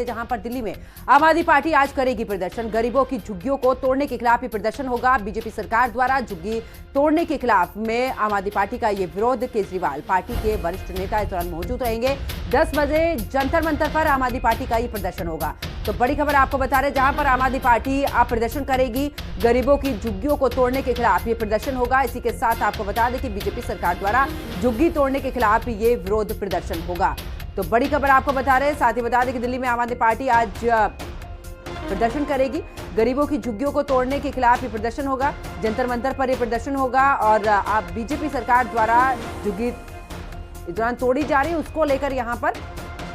चलते जहां पर दिल्ली में आम आदमी पार्टी आज करेगी प्रदर्शन। गरीबों की झुग्गियों को तोड़ने के खिलाफ ये प्रदर्शन होगा। बीजेपी सरकार द्वारा झुग्गी तोड़ने के खिलाफ में आम आदमी पार्टी का ये विरोध। केजरीवाल पार्टी के वरिष्ठ नेता इस दौरान मौजूद रहेंगे। 10 बजे जंतर मंतर पर आम आदमी पार्टी का ये प्रदर्शन होगा। तो बड़ी खबर आपको बता रहे, जहां पर आम आदमी पार्टी आप प्रदर्शन करेगी, गरीबों की झुग्गियों को तोड़ने के खिलाफ ये प्रदर्शन होगा। इसी के साथ आपको बता दें कि बीजेपी सरकार द्वारा झुग्गी तोड़ने के खिलाफ ये विरोध प्रदर्शन होगा। तो बड़ी खबर आपको बता रहे हैं। साथ ही बता दें कि दिल्ली में आम आदमी पार्टी आज प्रदर्शन करेगी। गरीबों की झुग्गियों को तोड़ने के खिलाफ ये प्रदर्शन होगा। जंतर मंतर पर ये प्रदर्शन होगा और आप बीजेपी सरकार द्वारा झुग्गी इस दौरान तोड़ी जा रही है, उसको लेकर यहां पर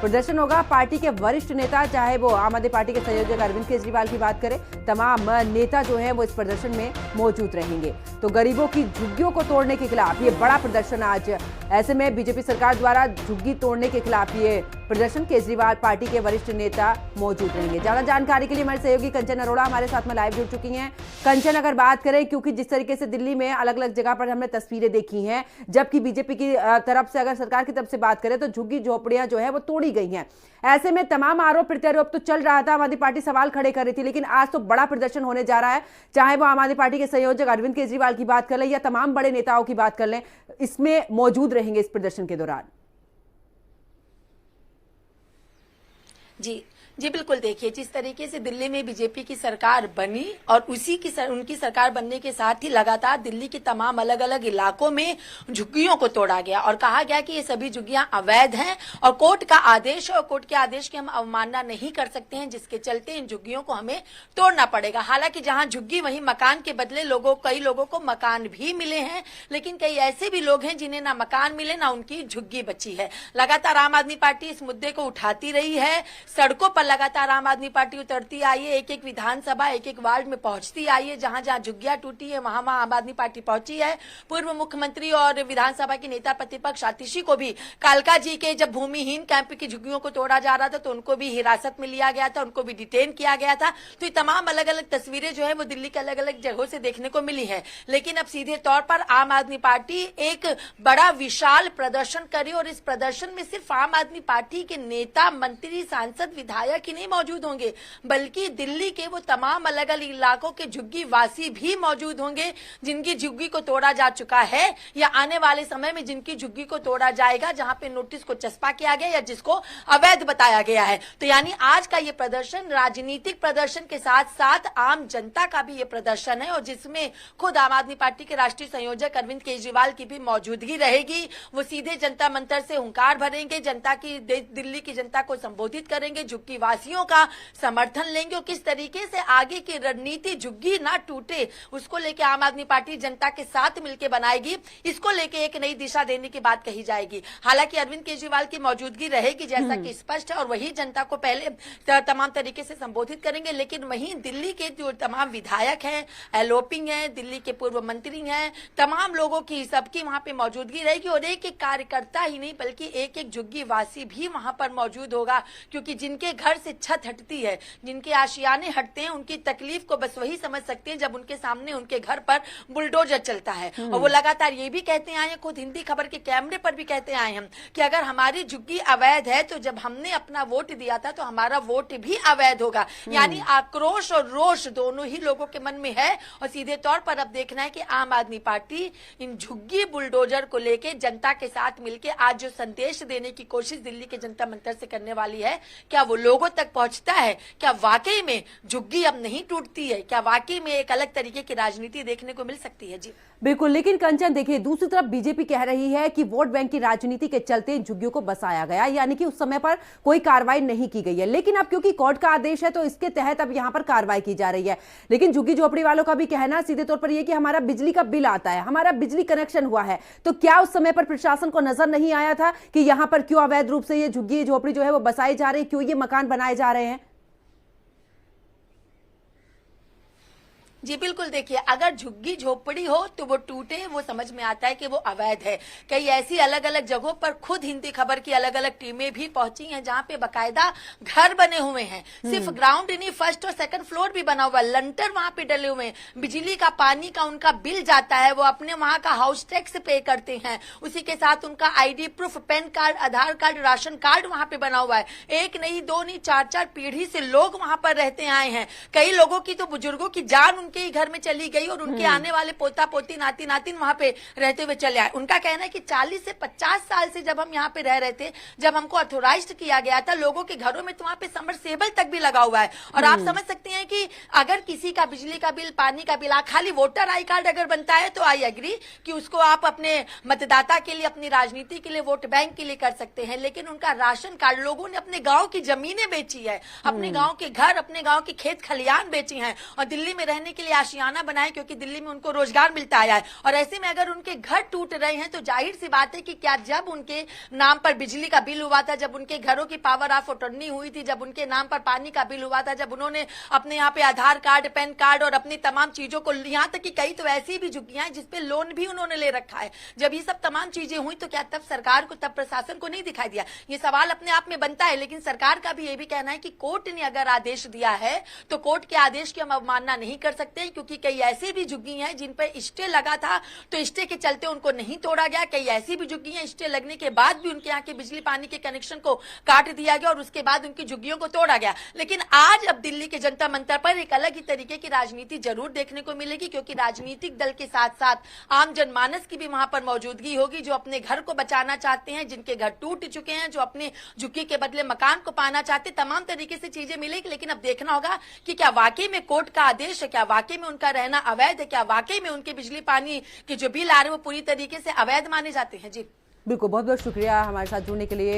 प्रदर्शन होगा। पार्टी के वरिष्ठ नेता, चाहे वो आम आदमी पार्टी के संयोजक अरविंद केजरीवाल की बात करें, तमाम नेता जो है वो इस प्रदर्शन में मौजूद रहेंगे। तो गरीबों की झुग्गियों को तोड़ने के खिलाफ ये बड़ा प्रदर्शन आज। ऐसे में बीजेपी सरकार द्वारा झुग्गी तोड़ने के खिलाफ ये प्रदर्शन, केजरीवाल पार्टी के वरिष्ठ नेता मौजूद रहेंगे। ज्यादा जानकारी के लिए हमारे सहयोगी कंचन अरोड़ा हमारे साथ में लाइव जुड़ चुकी हैं। कंचन, अगर बात करें, क्योंकि जिस तरीके से दिल्ली में अलग अलग जगह पर हमने तस्वीरें देखी हैं, जबकि बीजेपी की तरफ से, अगर सरकार की तरफ से बात करें तो झुग्गी झोपड़ियां जो है वो तोड़ी गई हैं। ऐसे में तमाम आरोप प्रत्यारोप तो चल रहा था, आम आदमी पार्टी सवाल खड़े कर रही थी, लेकिन आज तो बड़ा प्रदर्शन होने जा रहा है। चाहे वो आम आदमी पार्टी के संयोजक अरविंद केजरीवाल की बात कर लें या तमाम बड़े नेताओं की बात कर लें, इसमें मौजूद रहेंगे इस प्रदर्शन के दौरान। जी बिल्कुल। देखिए, जिस तरीके से दिल्ली में बीजेपी की सरकार बनी और उनकी सरकार बनने के साथ ही लगातार दिल्ली के तमाम अलग अलग इलाकों में झुग्गियों को तोड़ा गया और कहा गया कि ये सभी झुग्गियां अवैध हैं और कोर्ट का आदेश है और कोर्ट के आदेश की हम अवमानना नहीं कर सकते हैं, जिसके चलते इन झुग्गियों को हमें तोड़ना पड़ेगा। हालांकि जहां झुग्गी वहीं मकान के बदले कई लोगों को मकान भी मिले हैं, लेकिन कई ऐसे भी लोग हैं जिन्हें ना मकान मिले ना उनकी झुग्गी बची है। लगातार आम आदमी पार्टी इस मुद्दे को उठाती रही है। सड़कों पर लगातार आम आदमी पार्टी उतरती आई है, एक एक विधानसभा, एक एक वार्ड में पहुंचती आई है। जहां जहां झुग्गियां टूटी है वहां आम आदमी पार्टी पहुंची है। पूर्व मुख्यमंत्री और विधानसभा के नेता प्रतिपक्ष आतिशी को भी कालका जी के जब भूमिहीन कैंप की झुग्गियों को तोड़ा जा रहा था तो उनको भी हिरासत में लिया गया था, उनको भी डिटेन किया गया था। तो ये तमाम अलग अलग तस्वीरें जो है वो दिल्ली के अलग अलग जगहों से देखने को मिली है। लेकिन अब सीधे तौर पर आम आदमी पार्टी एक बड़ा विशाल प्रदर्शन करे और इस प्रदर्शन में सिर्फ आम आदमी पार्टी के नेता, मंत्री, सांसद, विधायक ही नहीं मौजूद होंगे, बल्कि दिल्ली के वो तमाम अलग अलग इलाकों के झुग्गी वासी भी मौजूद होंगे जिनकी झुग्गी को तोड़ा जा चुका है या आने वाले समय में जिनकी झुग्गी को तोड़ा जाएगा, जहां पे नोटिस को चस्पा किया गया या जिसको अवैध बताया गया है। तो यानी आज का ये प्रदर्शन राजनीतिक प्रदर्शन के साथ साथ आम जनता का भी ये प्रदर्शन है और जिसमें खुद आम आदमी पार्टी के राष्ट्रीय संयोजक अरविंद केजरीवाल की भी मौजूदगी रहेगी। वो सीधे जनता मंतर से हुंकार भरेंगे, जनता की, दिल्ली की जनता को संबोधित करेंगे, झुग्गी वासियों का समर्थन लेंगे और किस तरीके से आगे की रणनीति झुग्गी ना टूटे उसको लेके आम आदमी पार्टी जनता के साथ मिलकर बनाएगी। इसको लेके एक नई दिशा देने की बात कही जाएगी। हालांकि अरविंद केजरीवाल की मौजूदगी रहेगी जैसा कि स्पष्ट है और वही जनता को पहले तमाम तरीके से संबोधित करेंगे, लेकिन वहीं दिल्ली के जो तमाम विधायक हैं, एलओपी हैं, दिल्ली के पूर्व मंत्री हैं, तमाम लोगों की, सबकी वहां पे मौजूदगी रहेगी और एक एक कार्यकर्ता ही नहीं बल्कि एक एक झुग्गी वासी भी वहां पर मौजूद होगा। क्योंकि जिनके घर से छत हटती है, जिनके आशियाने हटते हैं, उनकी तकलीफ को बस वही समझ सकते हैं जब उनके सामने उनके घर पर बुलडोजर चलता है। और वो लगातार ये भी कहते आए हैं, खुद हिंदी खबर के कैमरे पर भी कहते आए हैं कि अगर हमारी झुग्गी अवैध है तो जब हमने अपना वोट दिया था तो हमारा वोट भी अवैध होगा। यानी आक्रोश और रोष दोनों ही लोगों के मन में है और सीधे तौर पर अब देखना है कि आम आदमी पार्टी इन झुग्गी बुलडोजर को लेकर जनता के साथ मिलकर आज जो संदेश देने की कोशिश दिल्ली के जनता मंतर से करने वाली है, क्या वो लोगों तक पहुंचता है? क्या वाकई में झुग्गी अब नहीं टूटती है? क्या वाकई में एक अलग तरीके की राजनीति देखने को मिल सकती है? जी बिल्कुल। लेकिन कंचन, देखिए, दूसरी तरफ बीजेपी कह रही है कि वोट बैंक की राजनीति के चलते झुग्गियों को बसाया गया, यानी कि उस समय पर कोई कार्रवाई नहीं की गई है। लेकिन अब क्योंकि कोर्ट का आदेश है तो इसके तहत अब यहां पर कार्रवाई की जा रही है। लेकिन झुग्गी झोपड़ी वालों का भी कहना सीधे तौर पर यह कि हमारा बिजली का बिल आता है, हमारा बिजली कनेक्शन हुआ है, तो क्या उस समय पर प्रशासन को नजर नहीं आया था कि यहां पर क्यों अवैध रूप से ये झुग्गी झोपड़ी जो है वो बसाई जा रही है, क्यों ये मकान बनाए जा रहे हैं? जी बिल्कुल, देखिए अगर झुग्गी झोपड़ी हो तो वो टूटे, वो समझ में आता है कि वो अवैध है। कई ऐसी अलग अलग जगहों पर खुद हिंदी खबर की अलग अलग टीमें भी पहुंची हैं जहां पे बकायदा घर बने हुए हैं, सिर्फ ग्राउंड ही नहीं, फर्स्ट और सेकंड फ्लोर भी बना हुआ है, लंटर वहां पे डले हुए हैं, बिजली का पानी का उनका बिल जाता है, वो अपने वहां का हाउस टैक्स पे करते हैं, उसी के साथ उनका आईडी प्रूफ, पैन कार्ड, आधार कार्ड, राशन कार्ड वहां पे बना हुआ है। एक नहीं, दो नहीं, चार चार पीढ़ी से लोग वहां पर रहते आए हैं। कई लोगों की तो बुजुर्गों की जान उनके ही घर में चली गई और उनके आने वाले पोता पोती नाती नातिन वहां पे रहते हुए चले आए। उनका कहना है कि 40 से 50 साल से जब हम यहाँ पे रह रहे थे, जब हमको ऑथोराइज्ड किया गया था, लोगों के घरों में तो वहां पे सबमर्सिबल तक भी लगा हुआ है। और आप समझ सकते हैं कि अगर किसी का बिजली का बिल, पानी का बिल, खाली वोटर आई कार्ड अगर बनता है तो आई एग्री कि उसको आप अपने मतदाता के लिए, अपनी राजनीति के लिए, वोट बैंक के लिए कर सकते हैं, लेकिन उनका राशन कार्ड, लोगों ने अपने गांव की जमीनें बेची है, अपने गांव के घर, अपने गांव के खेत खलियान बेची हैं और दिल्ली में रहने के लिए आशियाना बनाए, क्योंकि दिल्ली में उनको रोजगार मिलता आया है। और ऐसे में अगर उनके घर टूट रहे हैं तो जाहिर सी बात है कि क्या जब उनके नाम पर बिजली का बिल हुआ था, जब उनके घरों की पावर ऑफ अटॉर्नी हुई थी, जब उनके नाम पर पानी का बिल हुआ था, जब उन्होंने अपने यहाँ पे आधार कार्ड, पैन कार्ड और अपनी तमाम चीजों को, यहाँ तक कि कई तो ऐसी भी झुग्गियां हैं जिसपे लोन भी उन्होंने ले रखा है, जब ये सब तमाम चीजें हुई तो क्या तब सरकार को, तब प्रशासन को नहीं दिखाई दिया? ये सवाल अपने आप में बनता है। लेकिन सरकार का भी ये भी कहना है कि कोर्ट ने अगर आदेश दिया है तो कोर्ट के आदेश की हम अवमानना नहीं कर सकते, क्योंकि कई ऐसी भी झुग्गी हैं जिन पर स्टे लगा था तो स्टे के चलते उनको नहीं तोड़ा गया। कई ऐसी भी झुग्गी हैं स्टे लगने के बाद भी उनके यहाँ के बिजली पानी के कनेक्शन को काट दिया गया और उसके बाद उनकी झुग्गियों को तोड़ा गया। लेकिन आज अब दिल्ली के जनता मंतर पर एक अलग ही तरीके की राजनीति जरूर देखने को मिलेगी, क्योंकि राजनीतिक दल के साथ साथ आम जनमानस की भी वहां पर मौजूदगी होगी, जो अपने घर को बचाना चाहते हैं, जिनके घर टूट चुके हैं, जो अपने झुग्गी के बदले मकान को पाना चाहते, तमाम तरीके से चीजें मिलेगी। लेकिन अब देखना होगा कि क्या वाकई में कोर्ट का आदेश है, क्या वाकई में उनका रहना अवैध है, क्या वाकई में उनके बिजली पानी के जो बिल आ रहे हैं वो पूरी तरीके से अवैध माने जाते हैं। जी बिल्कुल, बहुत बहुत शुक्रिया हमारे साथ जुड़ने के लिए।